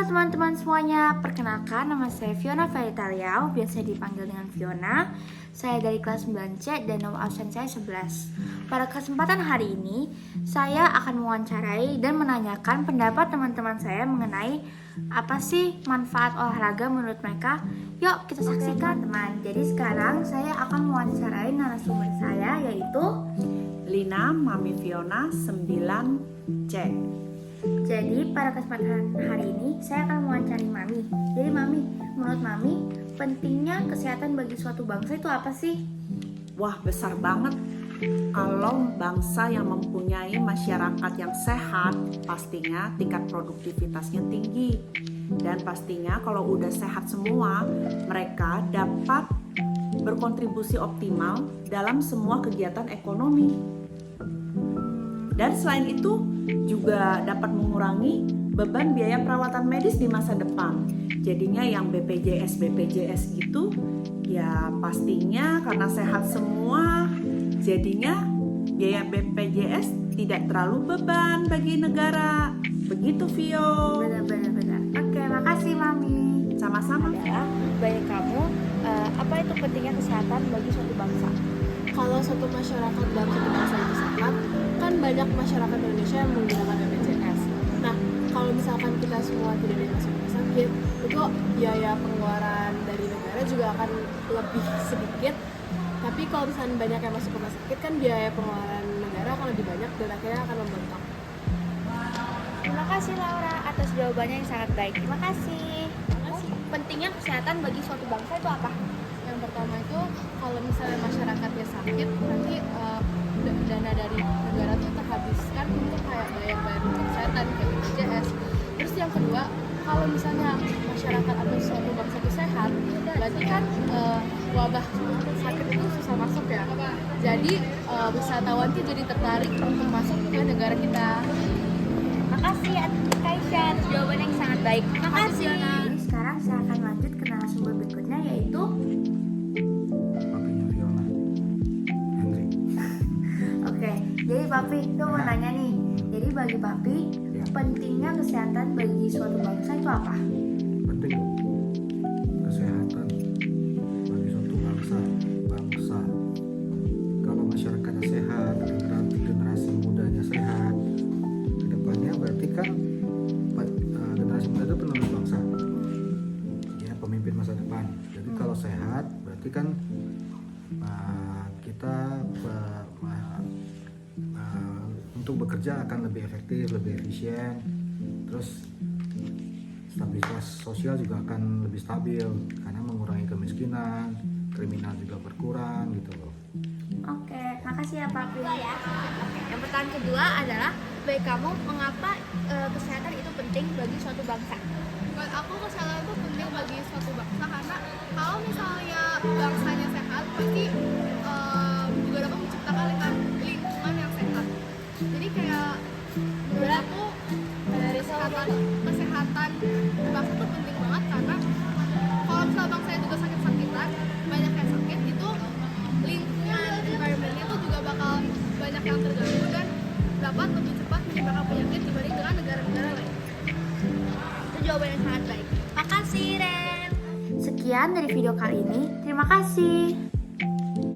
teman-teman semuanya, perkenalkan nama saya Fiona Veritaliau, biasa dipanggil dengan Fiona. Saya dari kelas 9C dan nomor absen saya 11. Pada kesempatan hari ini, saya akan mewawancarai dan menanyakan pendapat teman-teman saya mengenai apa sih manfaat olahraga menurut mereka. Yuk kita saksikan teman. Jadi sekarang saya akan mewawancarai narasumber saya yaitu Lina Mami Fiona 9C. Jadi pada kesempatan hari ini saya akan mewawancari Mami. Jadi Mami, menurut Mami pentingnya kesehatan bagi suatu bangsa itu apa sih? Wah, besar banget. Kalau bangsa yang mempunyai masyarakat yang sehat, pastinya tingkat produktivitasnya tinggi. Dan pastinya kalau udah sehat semua, mereka dapat berkontribusi optimal dalam semua kegiatan ekonomi. Dan selain itu juga dapat mengurangi beban biaya perawatan medis di masa depan. Jadinya yang BPJS gitu ya pastinya karena sehat semua, jadinya biaya BPJS tidak terlalu beban bagi negara. Begitu Vio. Benar. Oke, makasih Mami. Sama-sama. Bagi kamu, apa itu pentingnya kesehatan bagi suatu bangsa? Kalau suatu masyarakat dan suatu bangsa itu sehat, kan banyak masyarakat Indonesia yang menggunakan BPJS. Nah, kalau misalkan kita semua tidak masuk rumah sakit, itu biaya pengeluaran dari negara juga akan lebih sedikit. Tapi kalau misalnya banyak yang masuk rumah sakit, kan biaya pengeluaran negara akan lebih banyak dan akhirnya akan membengkak. Terima kasih Laura atas jawabannya yang sangat baik. Terima kasih. Pentingnya kesehatan bagi suatu bangsa itu apa? Yang pertama itu, kalau misalnya masyarakatnya sakit, nanti dana dari negara tuh terhabiskan untuk kayak bayar kesehatan kayak BPJS. Terus yang kedua, kalau misalnya masyarakat atau suatu bangsa itu sehat, berarti kan wabah sakit itu susah masuk ya. Jadi wisatawan tuh jadi tertarik untuk masuk ke negara kita. Makasih Kaisha atas jawaban yang sangat baik. Makasih. Jadi sekarang saya akan lanjut ke narasumber berikutnya yaitu Papinya Fiona, Henry. Oke, jadi Papi, itu mau nanya nih. Jadi bagi Papi, Ya. pentingnya kesehatan bagi suatu bangsa itu apa? Penting loh. Kesehatan bagi suatu bangsa. Kalau masyarakatnya sehat, generasi mudanya sehat, kedepannya berarti kan generasi muda itu penerus bangsa, ya pemimpin masa depan. Jadi kalau sehat berarti kan kita untuk bekerja akan lebih efektif, lebih efisien, terus stabilitas sosial juga akan lebih stabil karena mengurangi kemiskinan, kriminal juga berkurang gitu loh. Oke, makasih ya Papi. Oke, yang pertanyaan kedua adalah bagi kamu, mengapa kesehatan itu penting bagi suatu bangsa? Buat aku kesehatan itu penting bagi suatu bangsa karena kalau misalnya bangsanya sehat pasti juga dapat menciptakan lingkungan yang sehat. Jadi kayak menurut aku dari kesehatan bangsa itu penting banget karena kalau misalnya bangsanya juga sakit-sakitan, banyak yang sakit itu lingkungan environment-nya tuh juga bakal banyak yang terganggu dan dapat lebih cepat menyebabkan penyakit dibanding dengan negara-negara lain. Itu jawaban yang sangat baik. Makasih Ren. Sekian dari video kali ini. Terima kasih.